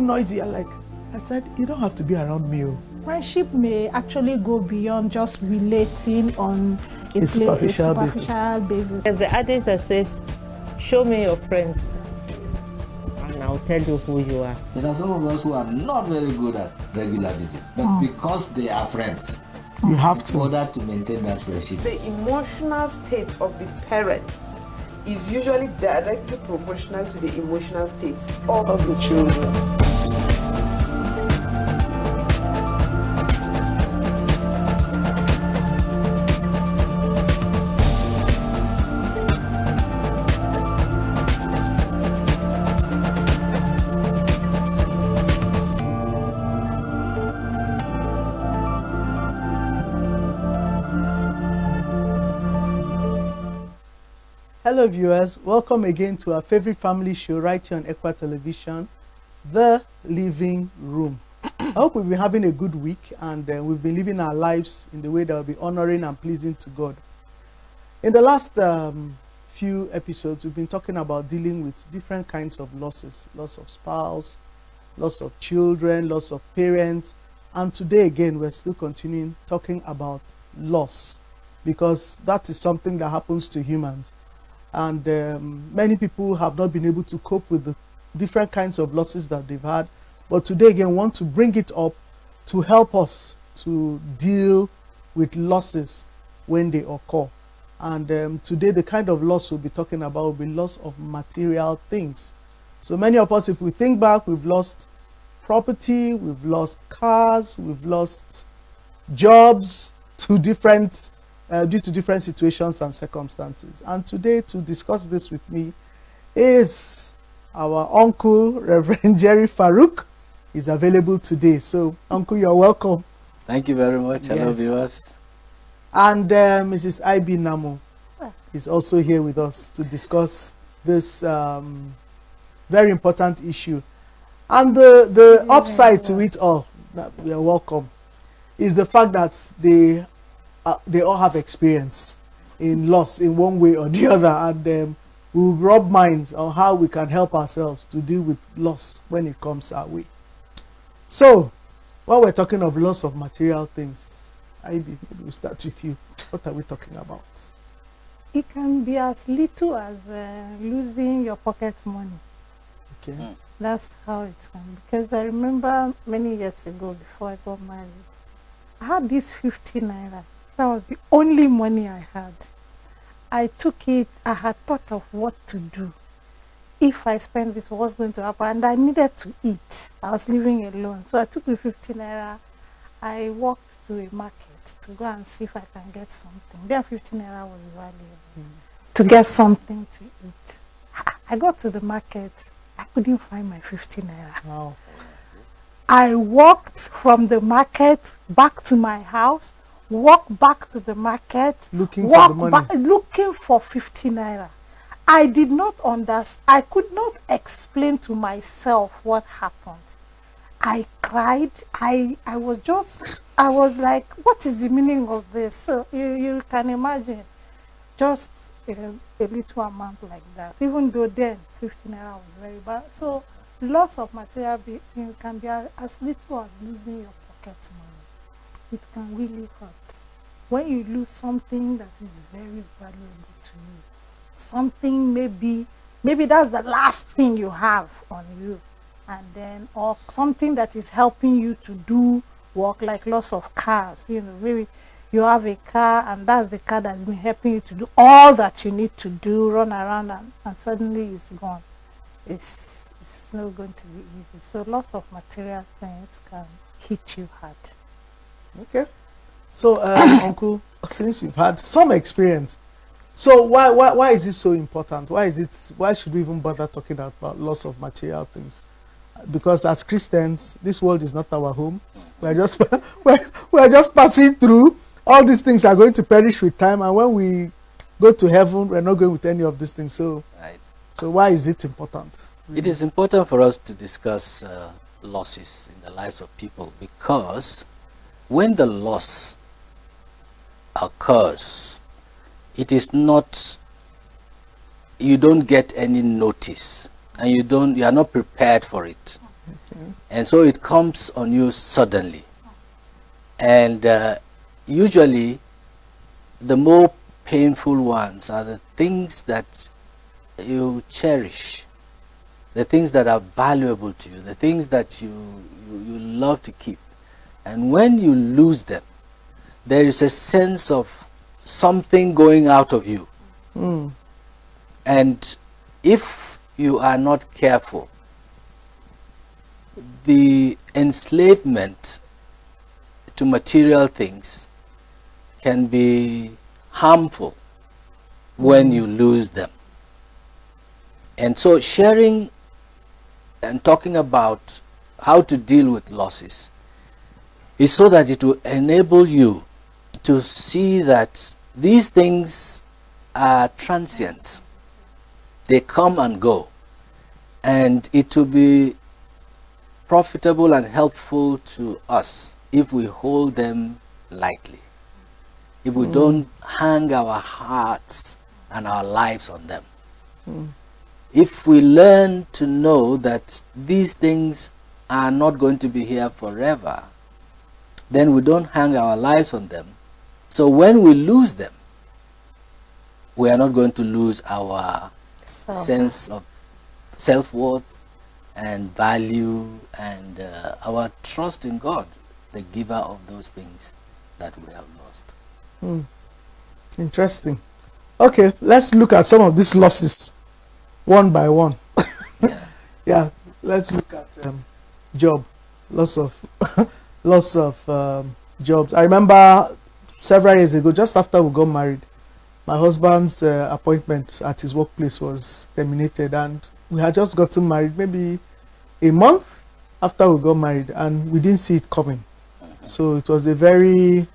noisy. I said, you don't have to be around me. Friendship may actually go beyond just relating on A superficial basis. There's the adage that says, show me your friends and I'll tell you who you are. There are some of us who are not very good at regular visits, but because they are friends, you have to. In order to maintain that friendship. The emotional state of the parents is usually directly proportional to the emotional state of the children. Hello viewers, welcome again to our favorite family show right here on Ekwa Television, The Living Room. I hope we've been having a good week and we've been living our lives in the way that will be honoring and pleasing to God. In the last few episodes, we've been talking about dealing with different kinds of losses, loss of spouse, loss of children, loss of parents, and today again we're still continuing talking about loss because that is something that happens to humans. And many people have not been able to cope with the different kinds of losses that they've had. But today again, want to bring it up to help us to deal with losses when they occur. And today, the kind of loss we'll be talking about will be loss of material things. So many of us, if we think back, we've lost property, we've lost cars, we've lost jobs to different due to different situations and circumstances. And today, to discuss this with me is our uncle, Reverend Jerry Farouk. Is available today. So, Uncle, you're welcome. Thank you very much. Hello, viewers. And Mrs. I.B. Namo is also here with us to discuss this very important issue. And the upside to it all, we are welcome, is the fact that they all have experience in loss in one way or the other, and we'll rub minds on how we can help ourselves to deal with loss when it comes our way. So, while we're talking of loss of material things, Ivy, we'll start with you. What are we talking about? It can be as little as losing your pocket money. Okay. That's how it can be. Because I remember many years ago, before I got married, I had this 50 naira. That was the only money I had. I took it, I had thought of what to do. If I spend this, what's going to happen? And I needed to eat. I was living alone. So I took the 50 naira. I walked to a market to go and see if I can get something. Then 50 naira was valuable to get something to eat. I got to the market. I couldn't find my 50 naira. Wow. I walked from the market back to my house, walk back to the market, looking for the money. Looking for 50 naira. I did not understand. I could not explain to myself what happened. I cried. I was like, what is the meaning of this? So you can imagine just a little amount like that. Even though then 50 naira was very bad. So loss of material things can be as little as losing your pocket money. It can really hurt. When you lose something that is very valuable to you, something maybe that's the last thing you have on you, and then or something that is helping you to do work, like loss of cars. Maybe you have a car and that's the car that's been helping you to do all that you need to do, run around, and suddenly it's gone. It's not going to be easy. So loss of material things can hit you hard. Okay. So Uncle, since you've had some experience, so why is it so important? Why should we even bother talking about loss of material things? Because as Christians, this world is not our home. We're just passing through. All these things are going to perish with time, and when we go to heaven, we're not going with any of these things. So, right. So why is it important? Really? It is important for us to discuss losses in the lives of people, because when the loss occurs, it is not, you don't get any notice, and you are not prepared for it. And so it comes on you suddenly. And usually the more painful ones are the things that you cherish, the things that are valuable to you, the things that you love to keep. And when you lose them, there is a sense of something going out of you. And if you are not careful, the enslavement to material things can be harmful when you lose them. And so sharing and talking about how to deal with losses is so that it will enable you to see that these things are transient. They come and go. And it will be profitable and helpful to us if we hold them lightly, if we don't hang our hearts and our lives on them. If we learn to know that these things are not going to be here forever, then we don't hang our lives on them. So when we lose them, we are not going to lose our sense of self-worth and value and our trust in God, the giver of those things that we have lost. Interesting. Okay, let's look at some of these losses one by one. Yeah, let's look at job. Loss of jobs. I remember several years ago, just after we got married, my husband's appointment at his workplace was terminated, and we had just gotten married maybe a month after we got married, and we didn't see it coming. So it was a very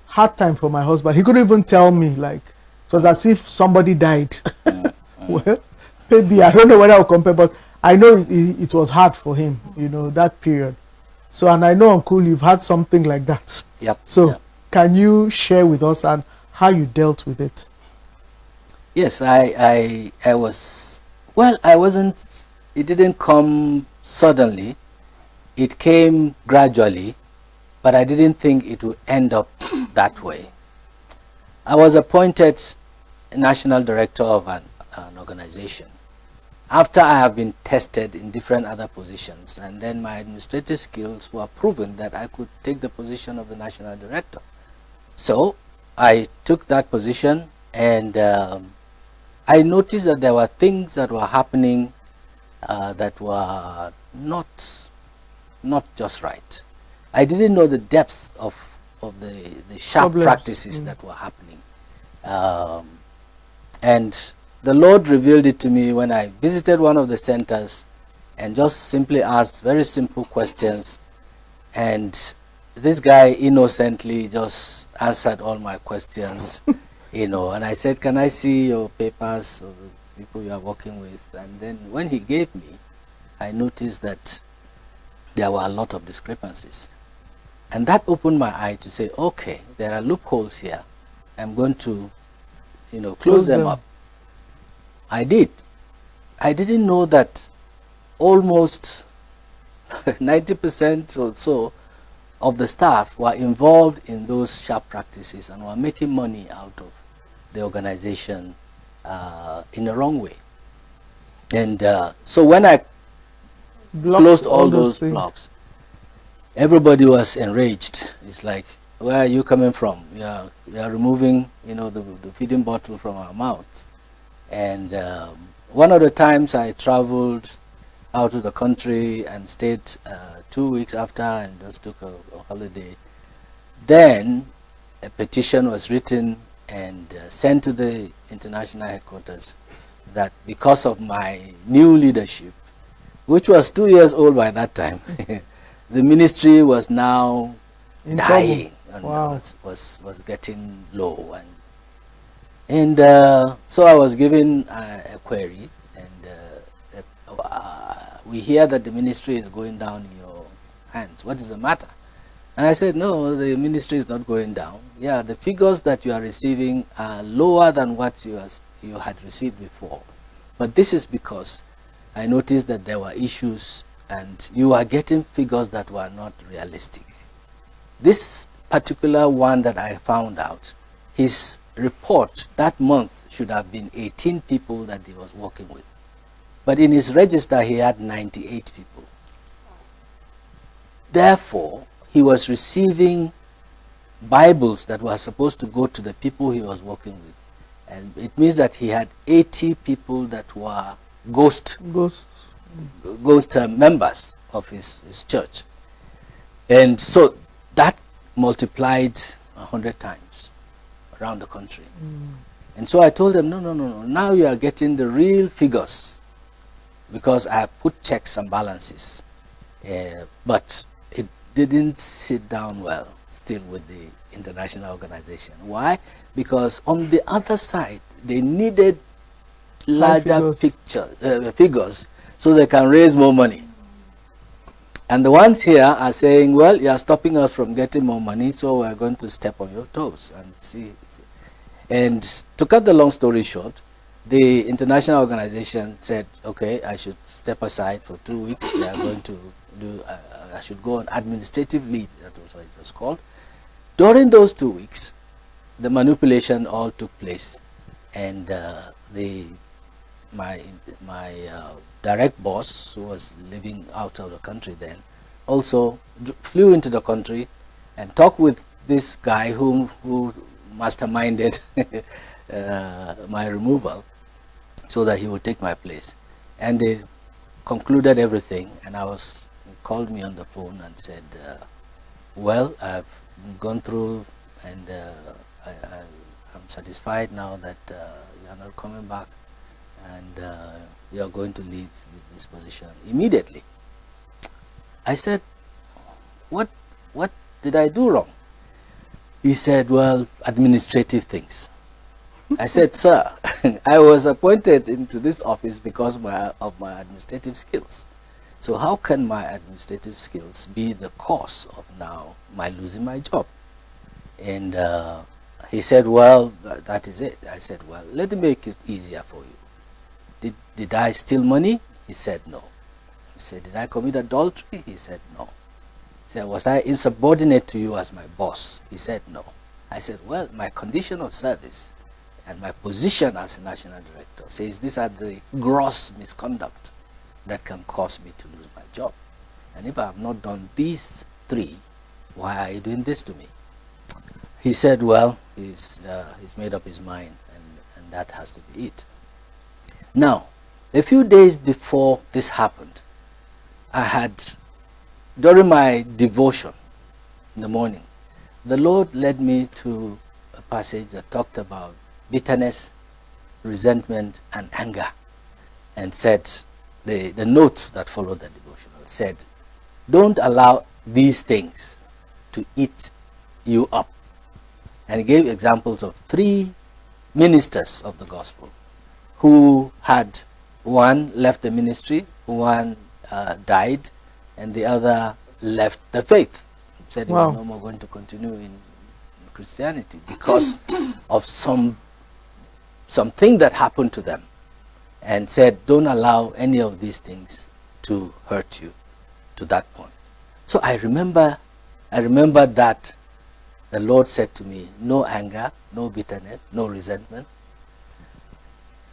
hard time for my husband. He couldn't even tell me, like, it was as if somebody died. Well, maybe, I don't know whether I'll compare, but I know it was hard for him, you know, that period. So, and I know, Uncle, you've had something like that. Yep. So, can you share with us and how you dealt with it? Yes, I was, well, I wasn't, it didn't come suddenly. It came gradually, but I didn't think it would end up that way. I was appointed national director of an organization after I have been tested in different other positions, and then my administrative skills were proven that I could take the position of the national director. So I took that position, and I noticed that there were things that were happening that were not just right. I didn't know the depth of the sharp practices that were happening. And the Lord revealed it to me when I visited one of the centers and just simply asked very simple questions, and this guy innocently just answered all my questions. You know, and I said, can I see your papers of the people you are working with? And then when he gave me, I noticed that there were a lot of discrepancies. And that opened my eye to say, okay, there are loopholes here. I'm going to, you know, close them up. I did. I didn't know that almost 90% or so of the staff were involved in those sharp practices and were making money out of the organization in the wrong way. And so when I closed all those blocks, everybody was enraged. It's like, where are you coming from? You are removing, you know, the feeding bottle from our mouths. And one of the times I traveled out of the country and stayed 2 weeks after and just took a holiday. Then a petition was written and sent to the international headquarters that because of my new leadership, which was 2 years old by that time, the ministry was now dying and was getting low. And so I was given a query, and we hear that the ministry is going down in your hands. What is the matter? And I said, no, the ministry is not going down. Yeah, the figures that you are receiving are lower than what you had received before. But this is because I noticed that there were issues and you are getting figures that were not realistic. This particular one that I found out, his report that month should have been 18 people that he was working with. But in his register, he had 98 people. Therefore, he was receiving Bibles that were supposed to go to the people he was working with. And it means that he had 80 people that were ghost members of his church. And so that multiplied 100 times around the country. And so I told them, no, now you are getting the real figures, because I have put checks and balances. But it didn't sit down well still with the international organization. Why? Because on the other side, they needed larger figures so they can raise more money. And the ones here are saying, well, you are stopping us from getting more money, so we are going to step on your toes and see. And to cut the long story short, the international organization said, okay, I should step aside for 2 weeks. We are going to do, I should go on administrative leave, that was what it was called. During those 2 weeks, the manipulation all took place, and my direct boss, who was living outside the country then, also flew into the country and talked with this guy who masterminded my removal, so that he would take my place. And they concluded everything, and he called me on the phone and said, well, I've gone through, and I'm satisfied now that you are not coming back, and you are going to leave this position immediately. I said, what did I do wrong? He said, well, administrative things. I said, sir, I was appointed into this office because of my administrative skills. So how can my administrative skills be the cause of now my losing my job? And he said, well, that is it. I said, well, let me make it easier for you. Did I steal money? He said, no. I said, did I commit adultery? He said, no. He said, was I insubordinate to you as my boss? He said, no. I said, well, my condition of service and my position as a national director says these are the gross misconduct that can cause me to lose my job. And if I have not done these three, why are you doing this to me? He said, well, he's made up his mind, and that has to be it. Now, a few days before this happened, I had, during my devotion in the morning, the Lord led me to a passage that talked about bitterness, resentment, and anger, and said, the notes that followed the devotional said, don't allow these things to eat you up. And he gave examples of 3 ministers of the gospel who had, one left the ministry, one died, and the other left the faith. Said he was no more going to continue in Christianity because of something that happened to them, and said, don't allow any of these things to hurt you to that point. So I remember that the Lord said to me, no anger, no bitterness, no resentment.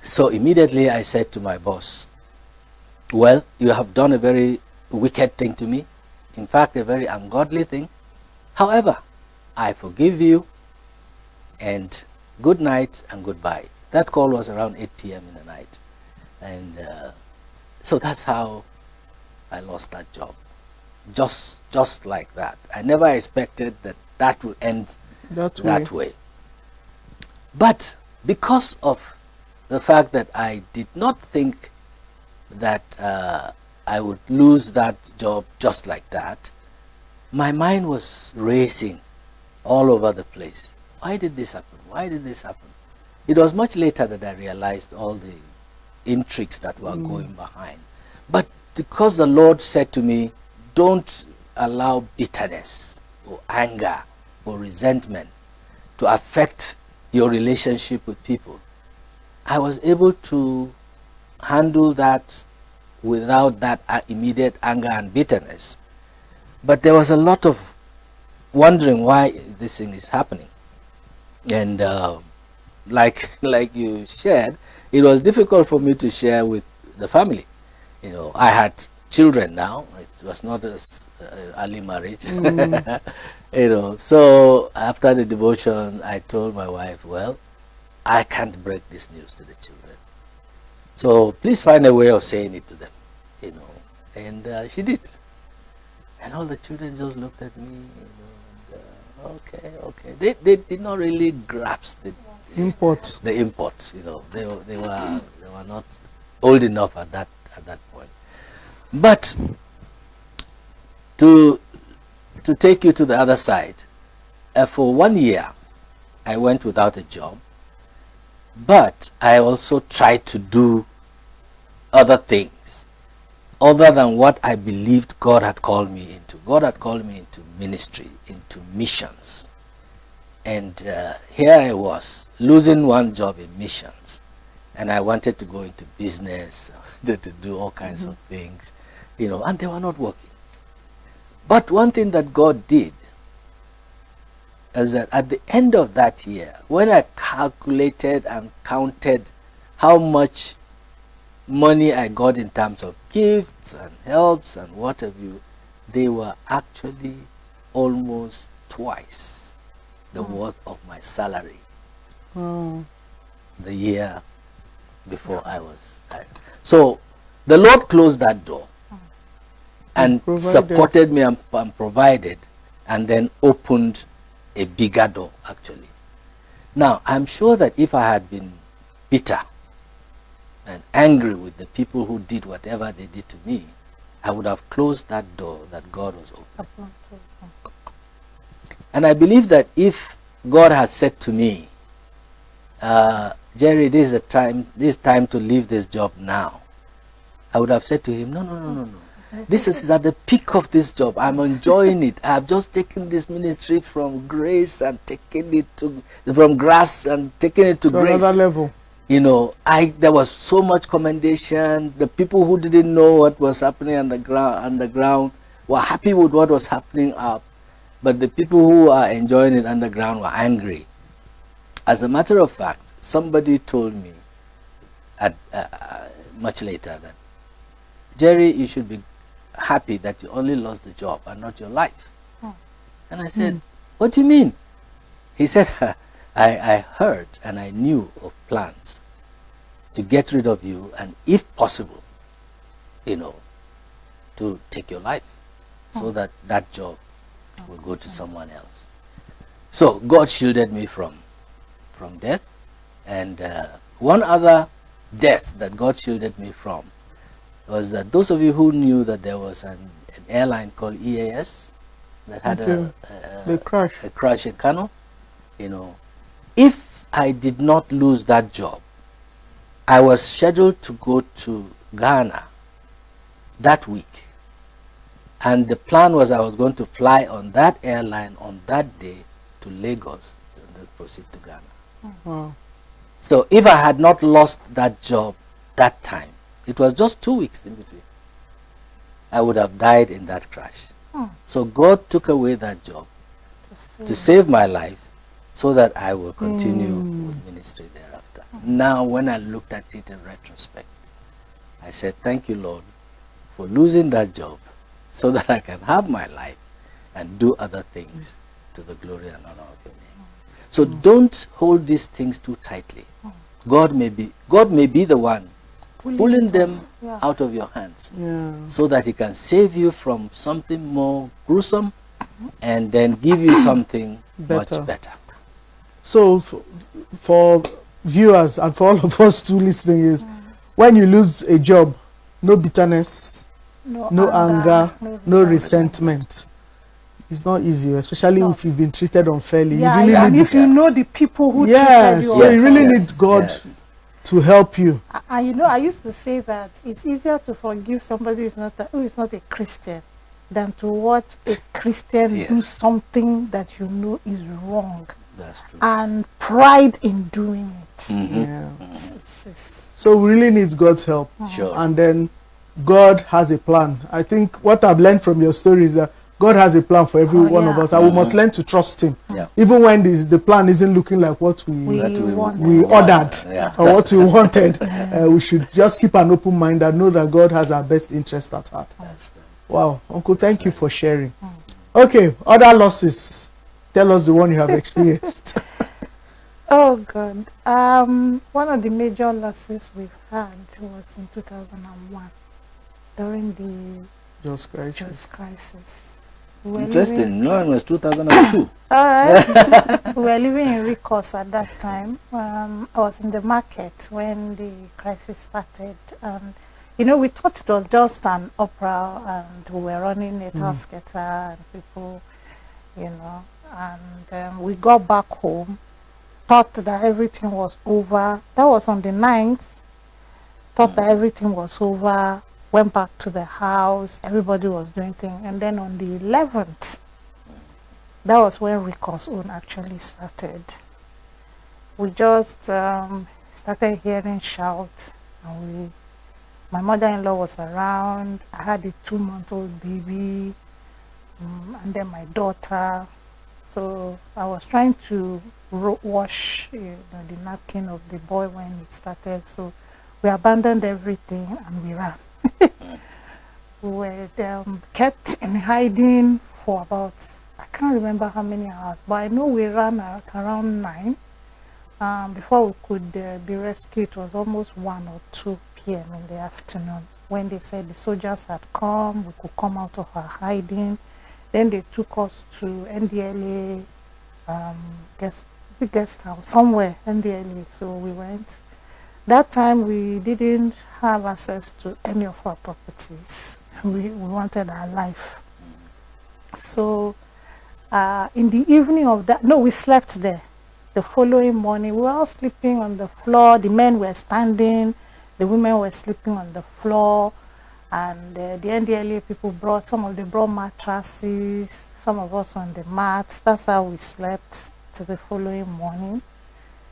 So immediately I said to my boss, well, you have done a very wicked thing to me, in fact a very ungodly thing. However, I forgive you, and good night and goodbye. That call was around 8 p.m. in the night. And so that's how I lost that job. Just like that. I never expected that would end that way. But because of the fact that I did not think that I would lose that job just like that, my mind was racing all over the place. Why did this happen? Why did this happen? It was much later that I realized all the intrigues that were going behind. But because the Lord said to me, don't allow bitterness or anger or resentment to affect your relationship with people, I was able to handle that without that immediate anger and bitterness. But there was a lot of wondering why this thing is happening. And like you shared, it was difficult for me to share with the family. You know, I had children now. It was not as early marriage. You know, so after the devotion, I told my wife, well, I can't break this news to the children. So please find a way of saying it to them, you know. And she did. And all the children just looked at me, you know, and, okay. They did not really grasp the imports, you know. They were not old enough at that point. But to take you to the other side, for 1 year, I went without a job, but I also tried to do other things other than what I believed God had called me into. God had called me into ministry, into missions. And here I was, losing one job in missions. And I wanted to go into business, to do all kinds of things, you know, and they were not working. But one thing that God did is that at the end of that year, when I calculated and counted how much money I got in terms of gifts and helps and what have you, they were actually almost twice the worth of my salary the year before I was. So the Lord closed that door and supported me and provided, and then opened a bigger door actually. Now I'm sure that if I had been bitter and angry with the people who did whatever they did to me, I would have closed that door that God was opening. And I believe that if God had said to me, Jerry, this is time to leave this job now, I would have said to him, no. This is at the peak of this job. I'm enjoying it. I have just taken this ministry from grace and taken it from grass and taken it to grace. Another level. You know, there was so much commendation. The people who didn't know what was happening on the ground were happy with what was happening up. But the people who are enjoying it underground were angry. As a matter of fact, somebody told me much later that, Jerry, you should be happy that you only lost the job and not your life. And I said, what do you mean? He said, I heard and I knew of plans to get rid of you, and if possible, you know, to take your life so that that job will go to someone else. So God shielded me from death. And one other death that God shielded me from was that those of you who knew that there was an airline called EAS that had a crash in Kano, you know, if I did not lose that job, I was scheduled to go to Ghana that week. And the plan was I was going to fly on that airline on that day to Lagos and then proceed to Ghana. Wow. So if I had not lost that job that time, it was just 2 weeks in between, I would have died in that crash. So God took away that job to save my life so that I will continue with ministry thereafter. Now when I looked at it in retrospect, I said, thank you, Lord, for losing that job so that I can have my life and do other things to the glory and honor of your name. So don't hold these things too tightly. God may be the one pulling them out of your hands so that he can save you from something more gruesome and then give you something much better. So for viewers and for all of us too listening is, when you lose a job, no bitterness, no anger, no resentment. It's not easy, especially if you've been treated unfairly. Yeah, you really and if you know the people who treated you so you really need God to help you. And you know, I used to say that it's easier to forgive somebody who is not a Christian than to watch a Christian do something that you know is wrong. That's true. And pride in doing it. So we really need God's help. Sure. And then God has a plan. I think what I've learned from your story is that God has a plan for every one of yeah. us, and we must learn to trust Him, Yeah. even when the plan isn't looking like what we ordered Yeah. or what we wanted. We should just keep an open mind and know that God has our best interest at heart. That's right. Wow, Uncle, thank you for sharing. Okay, other losses. Tell us the one you have experienced. Oh God. One of the major losses we've had was in 2001 during the Just crisis. Just crisis. We were living- Interesting. No, it was 2002. All right. We were living in Ricos at that time. I was in the market when the crisis started. And, you know, we thought it was just an opera and we were running a Tasketer and people, you know. And we got back home, thought that everything was over. That was on the 9th. Thought that everything was over. Went back to the house. Everybody was doing things. And then on the 11th, that was when Rico's own actually started. We just started hearing shouts. And my mother-in-law was around. I had a 2-month-old baby. And then my daughter. So I was trying to wash the napkin of the boy when it started. So we abandoned everything and we ran. We were kept in hiding for about, I can't remember how many hours, but I know we ran at around 9. Before we could be rescued, it was almost 1 or 2 p.m. in the afternoon when they said the soldiers had come, we could come out of our hiding. Then they took us to NDLA guest house, somewhere, NDLA, so we went. That time we didn't have access to any of our properties. We wanted our life. So in the evening of that, no, we slept there. The following morning, we were all sleeping on the floor. The men were standing, the women were sleeping on the floor. And the NDLA people brought, they brought mattresses, some of us on the mats. That's how we slept till the following morning.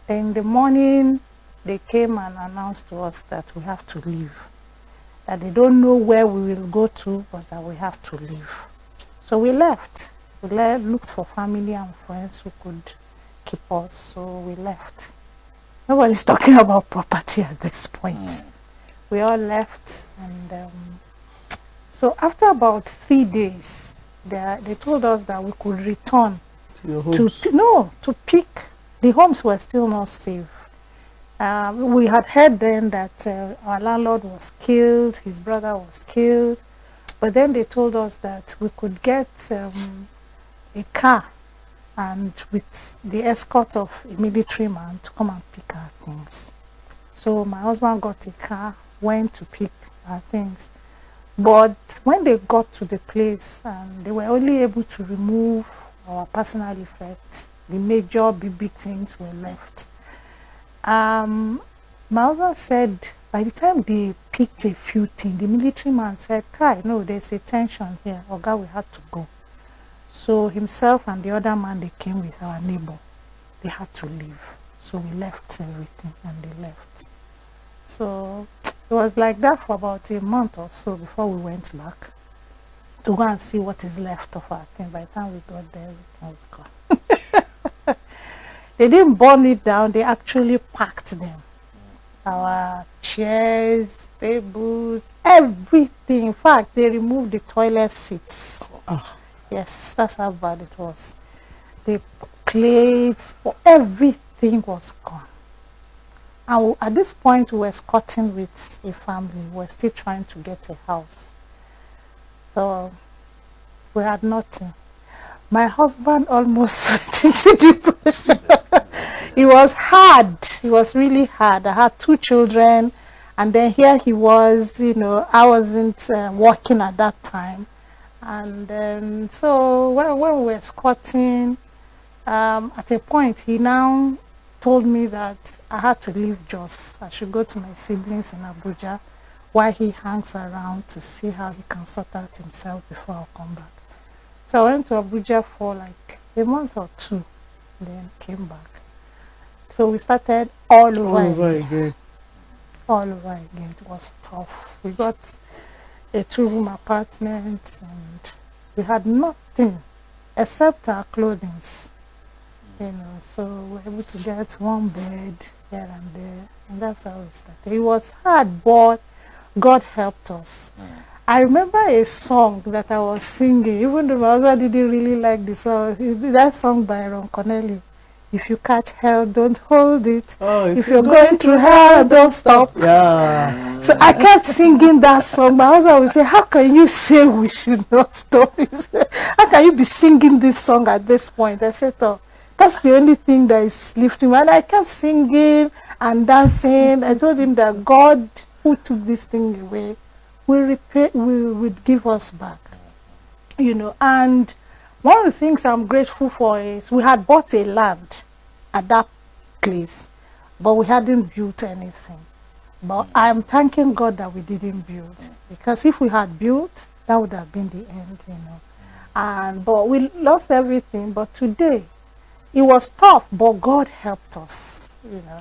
Then in the morning, they came and announced to us that we have to leave. That they don't know where we will go to, but that we have to leave. So we left. We looked for family and friends who could keep us, so we left. Nobody's talking about property at this point. We all left, and so after about 3 days, they told us that we could return To your homes. to pick. The homes were still not safe. We had heard then that our landlord was killed, his brother was killed, but then they told us that we could get a car and with the escort of a military man to come and pick our things. So my husband got a car, went to pick our things. But when they got to the place, they were only able to remove our personal effects. The major big things were left. My husband said, by the time they picked a few things, the military man said, Kai, no, there's a tension here. Oga, we had to go. So himself and the other man, they came with our neighbor. They had to leave. So we left everything and they left. So it was like that for about a month or so before we went back to go and see what is left of our thing. By the time we got there, everything was gone. They didn't burn it down, they actually packed them. Our chairs, tables, everything. In fact, they removed the toilet seats. Yes, that's how bad it was. The plates, everything was gone. And at this point, we were squatting with a family. We were still trying to get a house. So we had nothing. My husband almost went into depression. It was hard. It was really hard. I had 2 children. And then here he was, I wasn't working at that time. And then, so when we were squatting, at a point, he now told me that I had to leave Jos. I should go to my siblings in Abuja while he hangs around to see how he can sort out himself before I'll come back. So I went to Abuja for like a month or 2, then came back. So we started all over again. All over again. It was tough. We got a 2-room apartment, and we had nothing except our clothing. So we were able to get one bed here and there, and that's how it started. It was hard, but God helped us. I remember a song that I was singing, even though my husband didn't really like the song. That song by Ron Connelly. If you catch hell, don't hold it. Oh, if you're going through hell, don't stop. Yeah. So I kept singing that song. My husband would say, how can you say we should not stop? He said, how can you be singing this song at this point? I said, oh, that's the only thing that is lifting me. And I kept singing and dancing. I told him that God, who took this thing away, will give us back. And one of the things I'm grateful for is we had bought a land at that place, but we hadn't built anything. But I'm thanking God that we didn't build, because if we had built, that would have been the end, but we lost everything. But today, it was tough, but God helped us,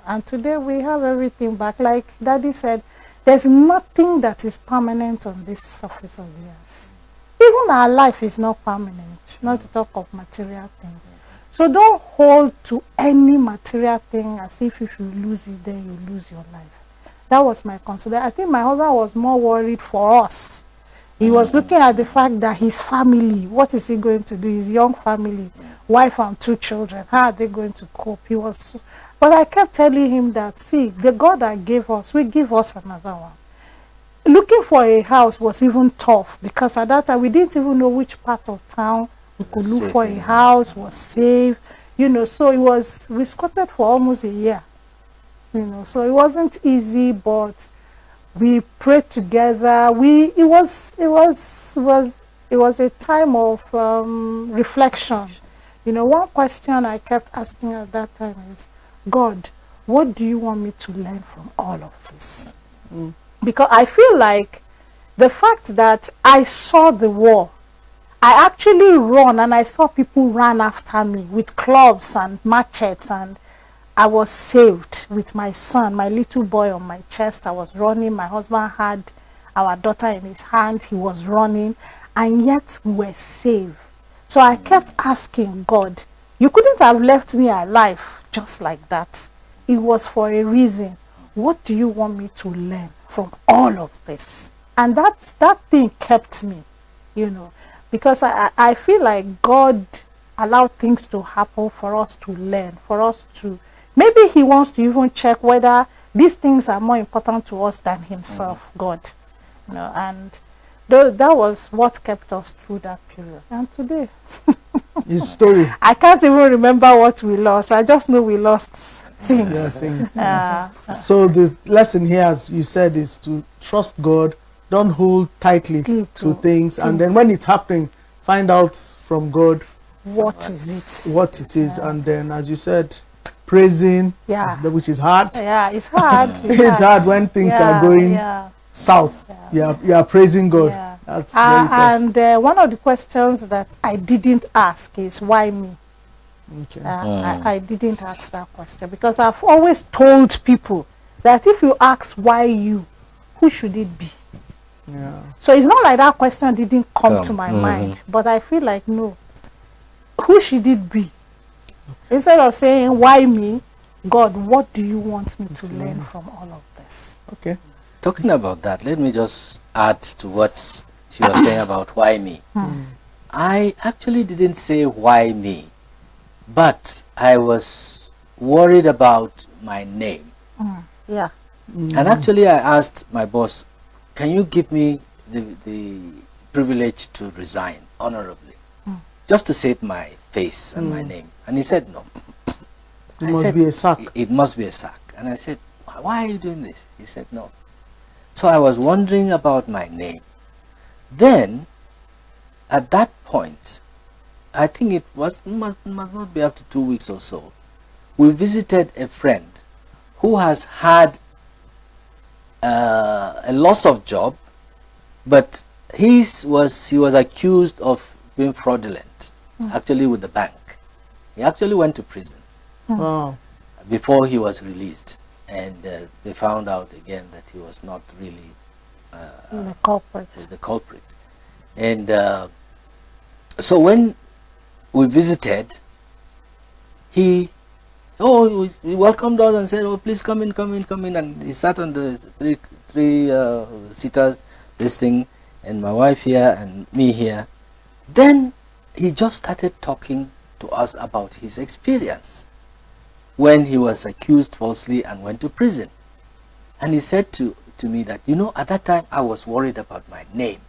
And today we have everything back. Like Daddy said, there's nothing that is permanent on this surface of the earth. Even our life is not permanent, not to talk of material things. So don't hold to any material thing as if you lose it, then you lose your life. That was my concern. I think my husband was more worried for us. He was looking at the fact that his family, what is he going to do? His young family, wife and 2 children, how are they going to cope? But I kept telling him that, see, the God that gave us, will give us another one. Looking for a house was even tough, because at that time we didn't even know which part of town we could look for a house, was safe, so we squatted for almost a year, so it wasn't easy, but we prayed together. It was a time of reflection. One question I kept asking at that time is, God, what do you want me to learn from all of this? Because I feel like the fact that I saw the war, I actually run and I saw people run after me with clubs and machetes, and I was saved with my son, my little boy on my chest. I was running. My husband had our daughter in his hand. He was running, and yet we were saved. So I kept asking God, you couldn't have left me alive just like that. It was for a reason. What do you want me to learn from all of this? And that thing kept me, because I feel like God allowed things to happen for us to learn, for us to, maybe he wants to even check whether these things are more important to us than himself, God. And that was what kept us through that period. And today, His story. I can't even remember what we lost. I just know we lost things. So the lesson here, as you said, is to trust God. Don't hold tightly to things. And then when it's happening, find out from God what is it. And then, as you said, praising, which is hard. Yeah, it's hard. It's hard when things are going south. You are praising God. That's very tough. And one of the questions that I didn't ask is, why me? Okay. I didn't ask that question, because I've always told people that if you ask why you, who should it be? Yeah. So it's not like that question didn't come to my mind, but I feel like, no, who should it be? Instead of saying, why me? God, what do you want me to learn from all of this? Okay. Talking about that, let me just add to what she was saying about why me. I actually didn't say why me, but I was worried about my name. Yeah. And actually I asked my boss, can you give me the privilege to resign honorably, just to save my face and my name? And he said no. It must be a sack. It must be a sack. And I said, why are you doing this? He said no. So I was wondering about my name. Then, at that point, I think it must not be after 2 weeks or so, we visited a friend who has had a loss of job, but he was accused of being fraudulent, actually with the bank. He actually went to prison before he was released, and they found out again that he was not really The culprit. the culprit. And so when we visited, he welcomed us and said, "Oh, please come in, come in, come in." And he sat on the three seater, this thing, and my wife here and me here. Then he just started talking to us about his experience when he was accused falsely and went to prison. And he said to me that, at that time I was worried about my name.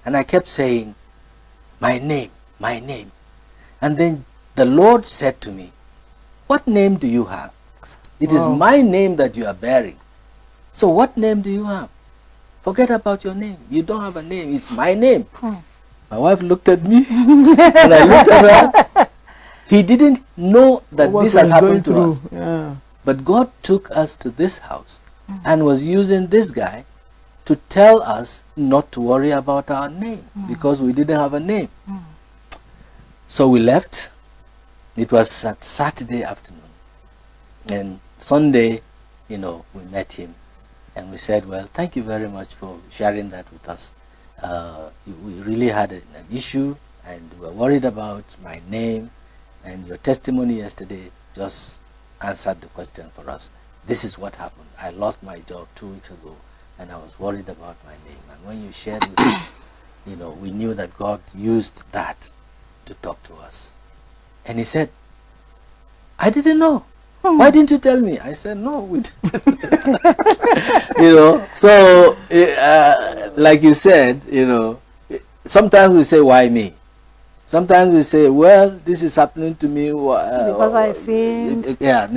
And I kept saying, my name, my name. And then the Lord said to me, what name do you have? It is my name that you are bearing. So what name do you have? Forget about your name. You don't have a name. It's my name. My wife looked at me and I looked at her. He didn't know that this had happened to us. Yeah. But God took us to this house and was using this guy to tell us not to worry about our name because we didn't have a name. So we left. It was at Saturday afternoon. And Sunday, we met him and we said, well, thank you very much for sharing that with us. We really had an issue and we were worried about my name, and your testimony yesterday just answered the question for us. This is what happened. I lost my job 2 weeks ago and I was worried about my name. And when you shared with us, we knew that God used that to talk to us. And he said, I didn't know. Why didn't you tell me? I said, no, we didn't. So like you said, sometimes we say, why me? Sometimes we say, well, this is happening to me because I sinned. Yeah,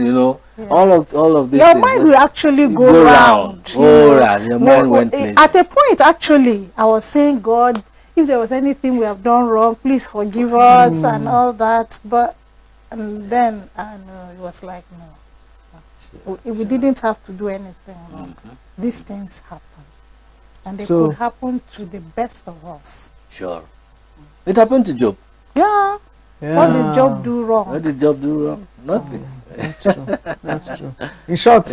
all of these your things. mind will actually go round. Go round. Your mind went places. At a point, actually, I was saying, God, if there was anything we have done wrong, please forgive us and all that. And then it was like, no, we didn't have to do anything wrong. These things happen, and they could happen to the best of us. Sure. It happened to Job. Yeah. What did Job do wrong? What did Job do wrong? Nothing. That's true. That's true. In short,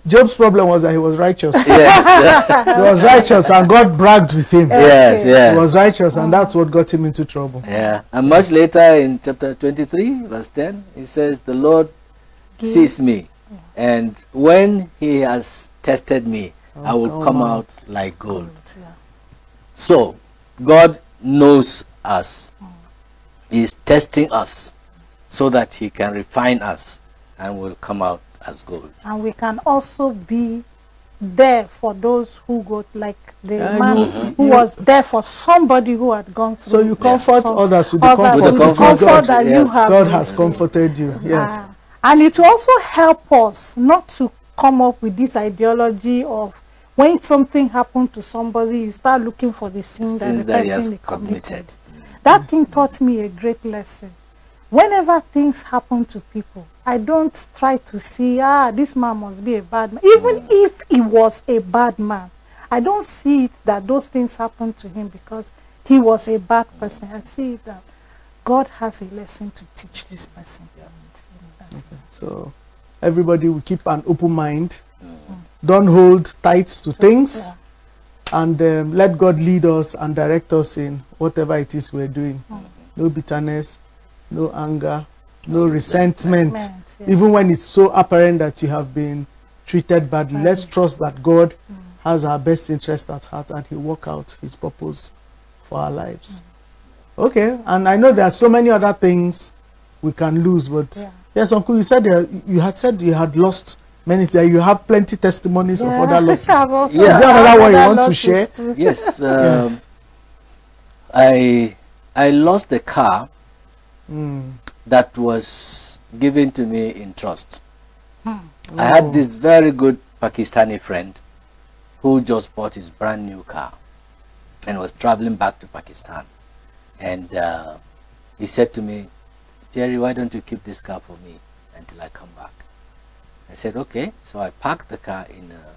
Job's problem was that he was righteous. Yes. He was righteous and God bragged with him. Yes, yes. He was righteous and that's what got him into trouble. Yeah. And much later in chapter 23, verse 10, he says, the Lord sees me. And when he has tested me, I will come out like gold. So, God knows us. He is testing us so that he can refine us and will come out as gold. And we can also be there for those who go, like the man who was there for somebody who had gone through. So you comfort others with the comfort that you have. God has comforted you. Yes. And it will also help us not to come up with this ideology of when something happened to somebody, you start looking for the sin that the person committed. That thing taught me a great lesson. Whenever things happen to people, I don't try to see, this man must be a bad man. Even if he was a bad man, I don't see it that those things happened to him because he was a bad person. I see it that God has a lesson to teach this person. So everybody will keep an open mind. Don't hold tight to things. And let God lead us and direct us in whatever it is we're doing. No bitterness, no anger, no resentment. Even when it's so apparent that you have been treated badly, let's trust that God has our best interest at heart and He'll work out His purpose for our lives. Okay, and I know there are so many other things we can lose, but yes, Uncle, you said you had lost many things. You have plenty testimonies of other losses. Is there another one you want to share? Yes. I lost the car that was given to me in trust. I had this very good Pakistani friend who just bought his brand new car and was traveling back to Pakistan. And he said to me, Jerry, why don't you keep this car for me until I come back? I said, okay. So I parked the car in a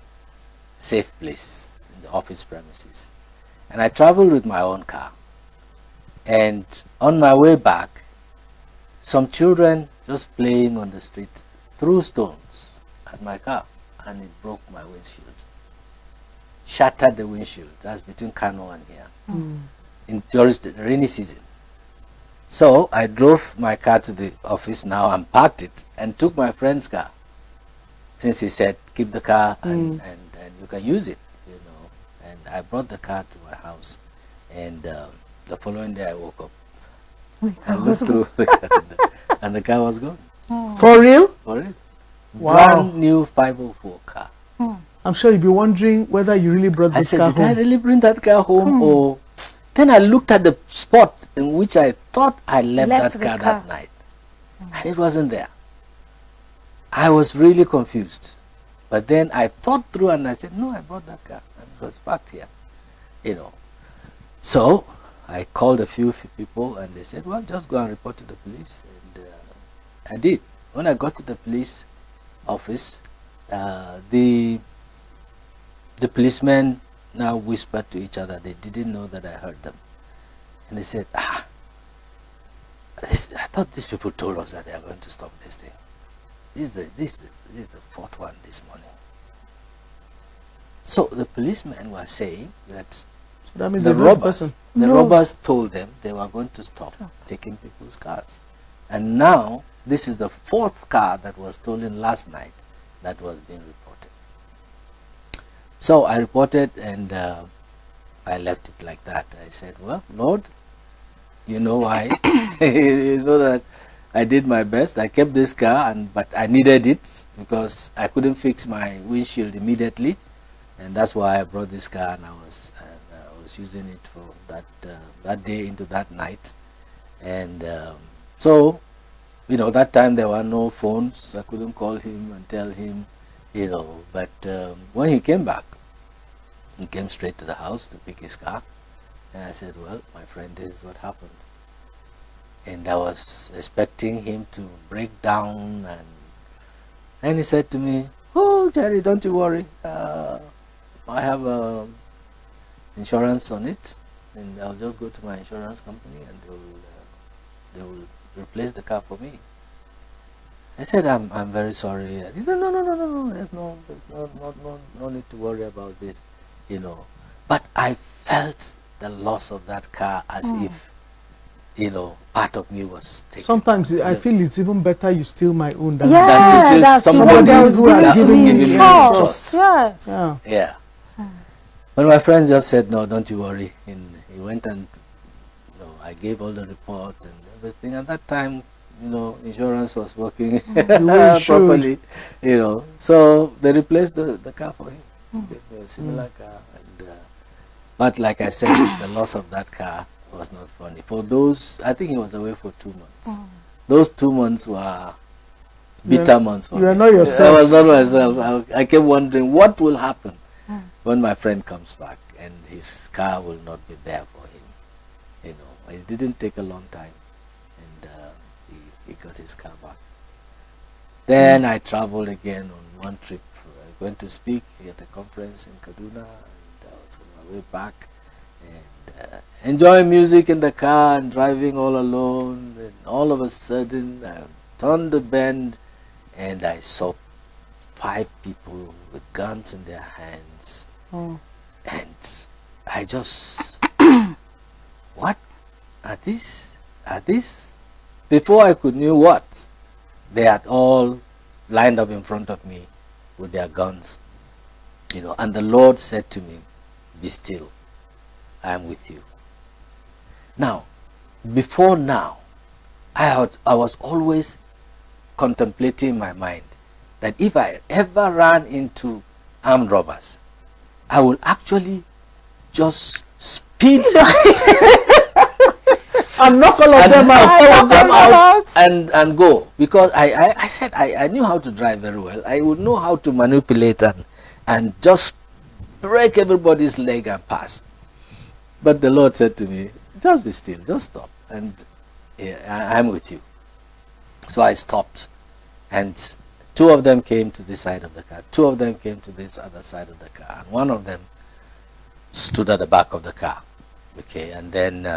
safe place in the office premises. And I traveled with my own car. And on my way back, some children just playing on the street threw stones at my car and it broke my windshield. shattered the windshield. That's between Kano and here. During the rainy season. So I drove my car to the office now and parked it and took my friend's car. Since he said, keep the car and you can use it, you know. And I brought the car to my house. And the following day I woke up. I looked through the car and the car was gone. For real? For it. Wow. Brand new 504 car. I'm sure you'll be wondering whether you really brought I this said, car did I home. really bring that car home? Or then I looked at the spot in which I thought I left Left that the car car. that night. And it wasn't there. I was really confused. But then I thought through and I said, no, I brought that car. And it was parked here. You know. So I called a few people and they said, well, just go and report to the police. And I did. When I got to the police office, the policemen now whispered to each other. They didn't know that I heard them. And they said, I thought these people told us that they are going to stop this thing. This is the fourth one this morning. So the policemen were saying that So that means the the right person. robbers told them they were going to stop taking people's cars. And now this is the fourth car that was stolen last night that was being reported. So I reported and I left it like that. I said, well, Lord, you know why. You know that I did my best. I kept this car, but I needed it because I couldn't fix my windshield immediately. And that's why I brought this car and I was using it for that day into that night. And so, you know, that time there were no phones. I couldn't call him and tell him, you know. But when he came back, he came straight to the house to pick his car. And I said, well, my friend, this is what happened. And I was expecting him to break down. And he said to me, oh, Jerry, don't you worry. I have insurance on it. And I'll just go to my insurance company and they will replace the car for me. I said, I'm very sorry. He said, no, there's no need to worry about this, you know. But I felt the loss of that car as if, you know, part of me was taken. Sometimes I feel it's even better you steal my own than Yeah, That is that's somebody else who has given me me trust. Yes. Yeah. Yeah. But my friend just said, no, don't you worry. And he went and, you know, I gave all the report and everything. At that time, you know, insurance was working properly, you know. So they replaced the car for him. Gave me a similar car. And, but like I said, the loss of that car was not funny. For those, I think he was away for 2 months. Those 2 months were bitter months for me. You are not yourself. I was not myself. I kept wondering what will happen when my friend comes back and his car will not be there for him. You know, it didn't take a long time, and he got his car back. Then I traveled again on one trip. I went to speak at a conference in Kaduna, and I was on my way back, and enjoying music in the car and driving all alone. And all of a sudden, I turned the bend, and I saw 5 people with guns in their hands. And I just, what are these? Before I could know what, they had all lined up in front of me with their guns, you know. And the Lord said to me, be still, I am with you. Now, before now, I was always contemplating in my mind that if I ever ran into armed robbers, I will actually just speed And knock all of them out. all of them out and go, because I said I knew how to drive very well. I would know how to manipulate and just break everybody's leg and pass. But the Lord said to me, just be still, just stop, and I'm with you. So I stopped, and 2 of them came to this side of the car, 2 of them came to this other side of the car, and 1 of them stood at the back of the car. Okay, and then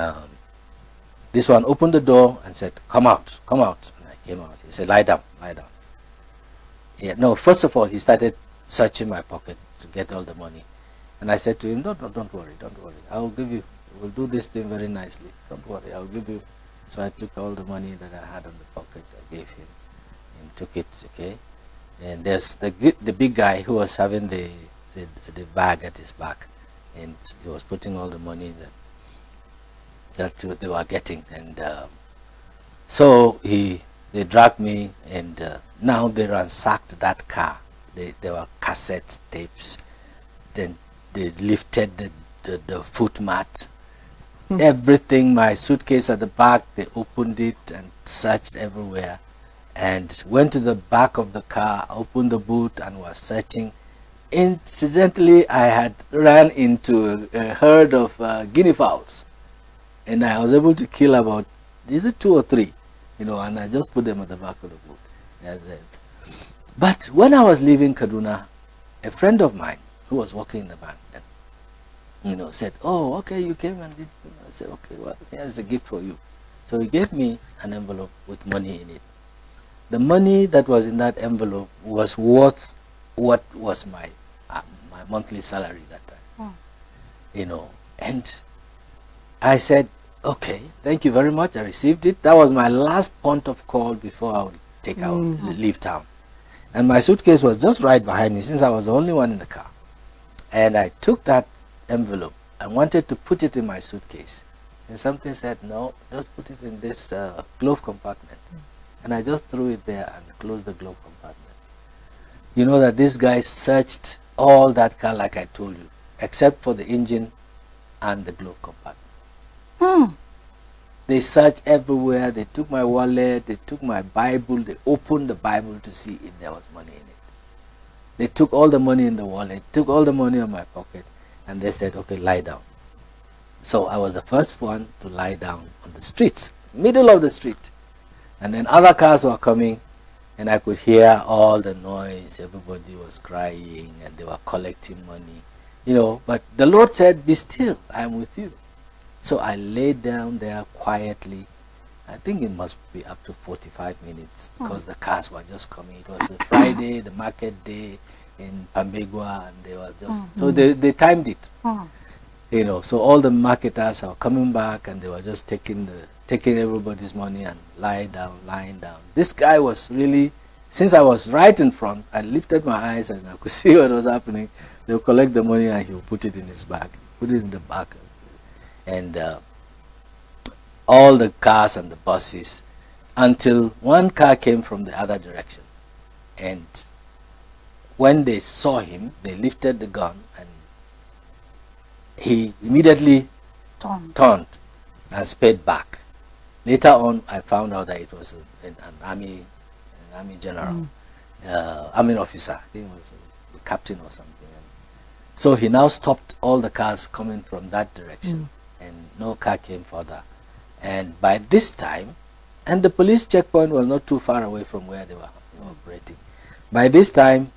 this one opened the door and said, come out, come out. And I came out. He said, lie down, lie down. Yeah, no, first of all, he started searching my pocket to get all the money. And I said to him, no, no, don't worry, don't worry. I will give you, we'll do this thing very nicely. Don't worry, I'll give you. So I took all the money that I had on the pocket, I gave him, and took it, okay? And there's the big guy who was having the bag at his back, and he was putting all the money that they were getting. And so they dragged me, and now they ransacked that car. There were cassette tapes. Then they lifted the foot mat, everything, my suitcase at the back, they opened it and searched everywhere, and went to the back of the car, opened the boot and was searching. Incidentally, I had ran into a herd of guinea fowls, and I was able to kill about, is it 2 or 3, you know, and I just put them at the back of the boot. But when I was leaving Kaduna, a friend of mine who was working in the bank, you know, said, oh, okay, you came and did. I said, okay, well, here's a gift for you. So he gave me an envelope with money in it. The money that was in that envelope was worth what was my monthly salary that time, you know. And I said, okay, thank you very much. I received it. That was my last point of call before I would take out, leave town. And my suitcase was just right behind me, since I was the only one in the car. And I took that envelope and wanted to put it in my suitcase. And something said, no, just put it in this glove compartment. And I just threw it there and closed the glove compartment. You know that these guys searched all that car like I told you, except for the engine and the glove compartment. They searched everywhere. They took my wallet, they took my Bible, they opened the Bible to see if there was money in it. They took all the money in the wallet, took all the money in my pocket, and they said, okay, lie down. So I was the first one to lie down on the streets, middle of the street. And then other cars were coming, and I could hear all the noise. Everybody was crying, and they were collecting money, you know. But the Lord said, be still, I am with you. So I lay down there quietly. I think it must be up to 45 minutes because the cars were just coming. It was a Friday, the market day in Pambegua, and they were just, so they timed it. You know, so all the marketers are coming back, and they were just taking everybody's money and lying down. This guy was really, since I was right in front, I lifted my eyes and I could see what was happening. They'll collect the money and he'll put it in his bag, put it in the back. And all the cars and the buses, until one car came from the other direction. And when they saw him, they lifted the gun, and he immediately turned and sped back. Later on, I found out that it was an army general, army officer. I think it was a captain or something. So he now stopped all the cars coming from that direction, and no car came further. And by this time, and the police checkpoint was not too far away from where they were operating. By this time,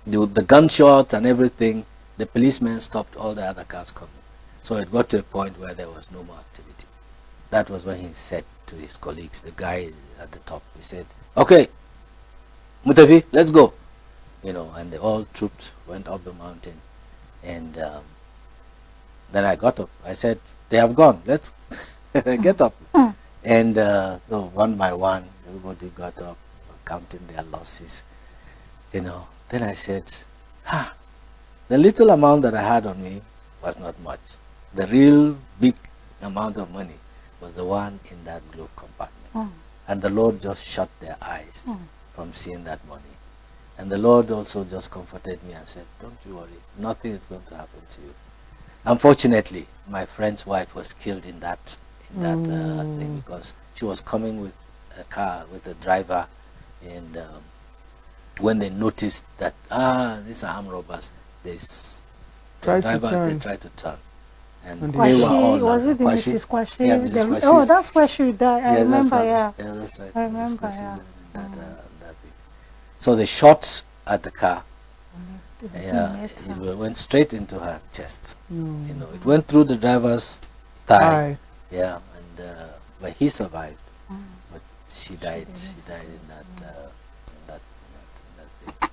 the gunshot and everything, the policemen stopped all the other cars coming. So it got to a point where there was no more activity. That was when he said to his colleagues, the guy at the top, he said, okay, Mutafi, let's go. You know, and all troops went up the mountain. And then I got up. I said, they have gone. Let's get up. And so one by one, everybody got up, counting their losses. You know, then I said, the little amount that I had on me was not much. The real big amount of money was the one in that glove compartment. And the Lord just shut their eyes from seeing that money. And the Lord also just comforted me and said, don't you worry, nothing is going to happen to you. Unfortunately, my friend's wife was killed in that thing, because she was coming with a car with a driver, and when they noticed that these are armed robbers, they tried to turn, and they were all was it the Mrs. Kwashi? Yeah, Mrs. Kwashi. Oh, that's where she died. I remember. Yeah, that's right. I remember. Yeah. That thing. So they shot at the car. Yeah, it went straight into her chest. You know, it went through the driver's thigh. Yeah, and but he survived. But she died. She died in that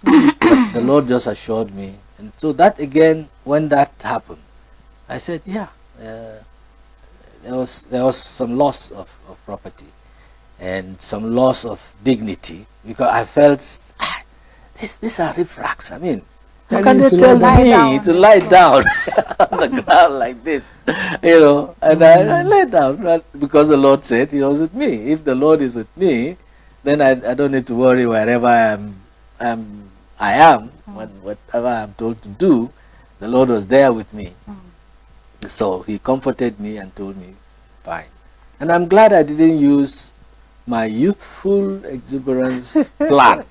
thing. The Lord just assured me. And so that again, when that happened, I said, yeah, there was some loss of property and some loss of dignity, because I felt, these are riffraffs. I mean, how can they tell me to lie down on the ground like this? You know, and I lay down, not because the Lord said He was with me. If the Lord is with me, then I don't need to worry wherever I am, whatever I'm told to do, the Lord was there with me. So He comforted me and told me, fine. And I'm glad I didn't use my youthful exuberance plan,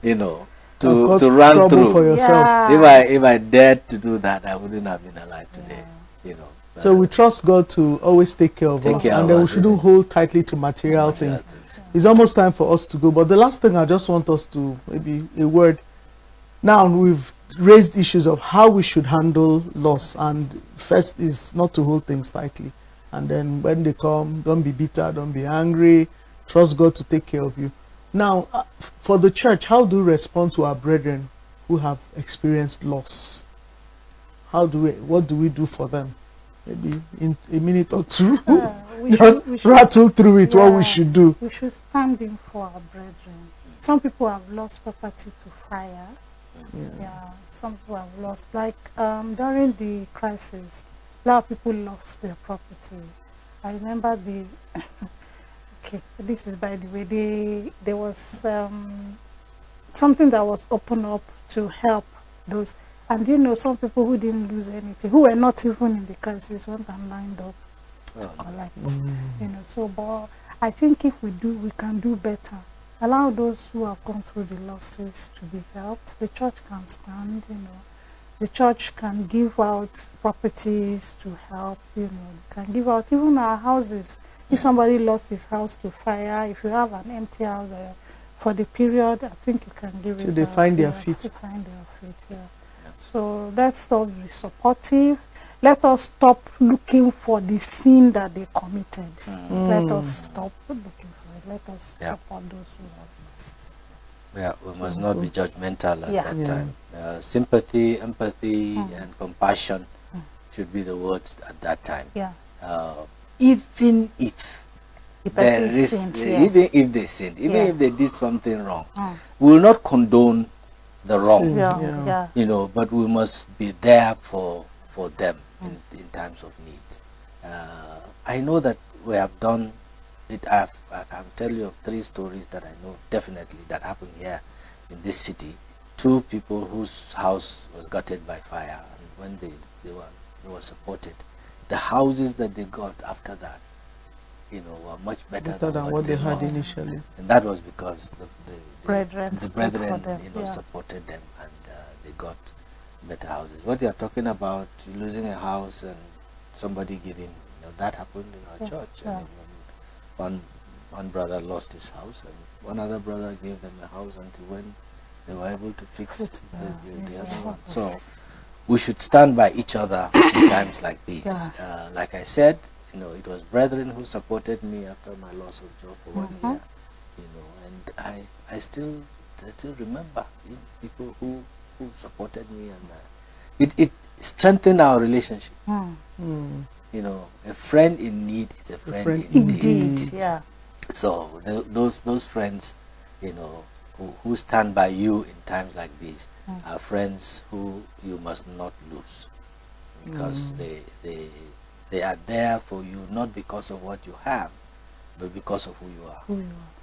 you know, to run through. For yourself. Yeah. If I dared to do that, I wouldn't have been alive today, you know. So we trust God to always take care of us, and then we shouldn't hold tightly to material things. It's almost time for us to go. But the last thing I just want us to, maybe a word. Now we've raised issues of how we should handle loss, and first is not to hold things tightly, and then when they come, don't be bitter, don't be angry, trust God to take care of you. Now, for the church, how do we respond to our brethren who have experienced loss? What do we do for them? Maybe in a minute or two, just rattle through it, what we should do. We should stand in for our brethren. Some people have lost property to fire. Yeah, some people have lost, like during the crisis, a lot of people lost their property. I remember okay, this is by the way, there was something that was opened up to help those, and you know, some people who didn't lose anything, who were not even in the crisis, went and lined up to collect. You know, so but I think if we can do better. Allow those who have gone through the losses to be helped. The church can stand, you know. The church can give out properties to help, you know. Can give out even our houses. If somebody lost his house to fire, if you have an empty house for the period, I think you can give it till they find their feet. To find their feet, yeah. So let's stop be supportive. Let us stop looking for the sin that they committed. Let us stop looking for it. Let us support those who have losses. Yeah, we must not be judgmental at that time. Sympathy, empathy, and compassion should be the words at that time. Yeah. Even if there is, sinned, even if they sinned, even if they did something wrong, we will not condone the wrong. You know, but we must be there for them in times of need. I know that we have done it. I can tell you of 3 stories that I know definitely that happened here in this city. 2 people whose house was gutted by fire, and when they were supported, the houses that they got after that, you know, were much better than what they had initially. And that was because the brethren them, you know, supported them, and they got better houses. What you are talking about, losing a house and somebody giving, you know, that happened in our church. I mean, one brother lost his house, and one other brother gave them a house until when they were able to fix the other one. So we should stand by each other in times like these. Like I said, you know, it was brethren who supported me after my loss of job for 1 year. You know, and I still remember people who supported me, and it strengthened our relationship. You know, a friend in need is a friend indeed. Yeah. So those friends, you know, who stand by you in times like these are friends who you must not lose, because they are there for you, not because of what you have, but because of who you are.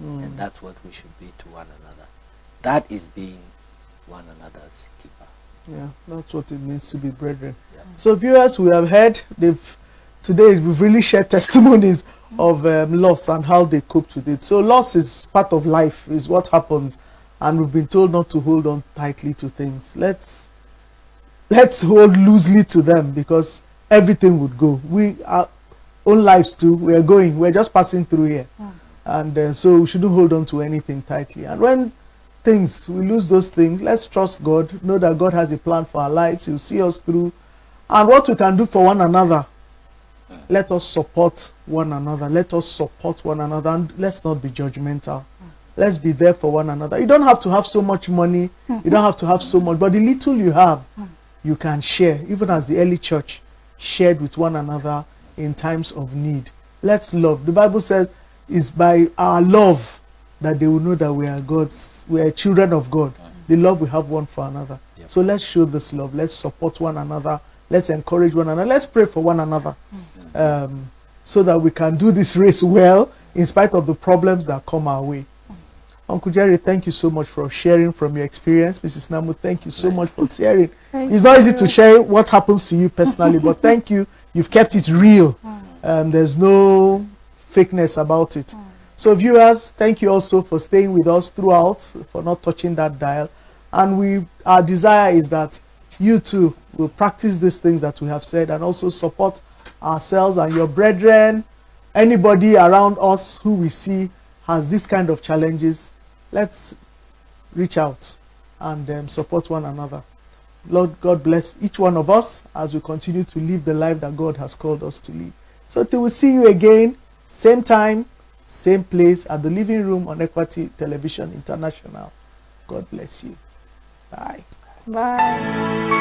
And that's what we should be to one another. That is being one another's keeper. Yeah, that's what it means to be brethren. So viewers, we have heard today we've really shared testimonies of loss and how they coped with it. So loss is part of life, is what happens, and we've been told not to hold on tightly to things. Let's hold loosely to them, because everything would go. We our own lives too, we're just passing through here, and so we shouldn't hold on to anything tightly. And when we lose those things, let's trust God, know that God has a plan for our lives. He'll see us through, and what we can do for one another, let us support one another. Let us support one another, and let's not be judgmental. let's be there for one another. You don't have to have so much money. You don't have to have so much. But the little you have, you can share. Even as the early church shared with one another in times of need. Let's love. The Bible says it's by our love that they will know that we are children of God. The love we have one for another. Yep. So let's show this love. Let's support one another. Let's encourage one another. Let's pray for one another. So that we can do this race well in spite of the problems that come our way. Uncle Jerry, thank you so much for sharing from your experience. Mrs. Namu, thank you so much for sharing. It's not easy to share what happens to you personally, but thank you. You've kept it real. There's no fakeness about it. So viewers, thank you also for staying with us throughout, for not touching that dial. And our desire is that you too will practice these things that we have said and also support ourselves and your brethren, anybody around us who we see has this kind of challenges. Let's reach out and support one another. Lord God bless each one of us as we continue to live the life that God has called us to live. So till we see you again, same time, same place at the Living Room on Equity Television International. God bless you. Bye. Bye.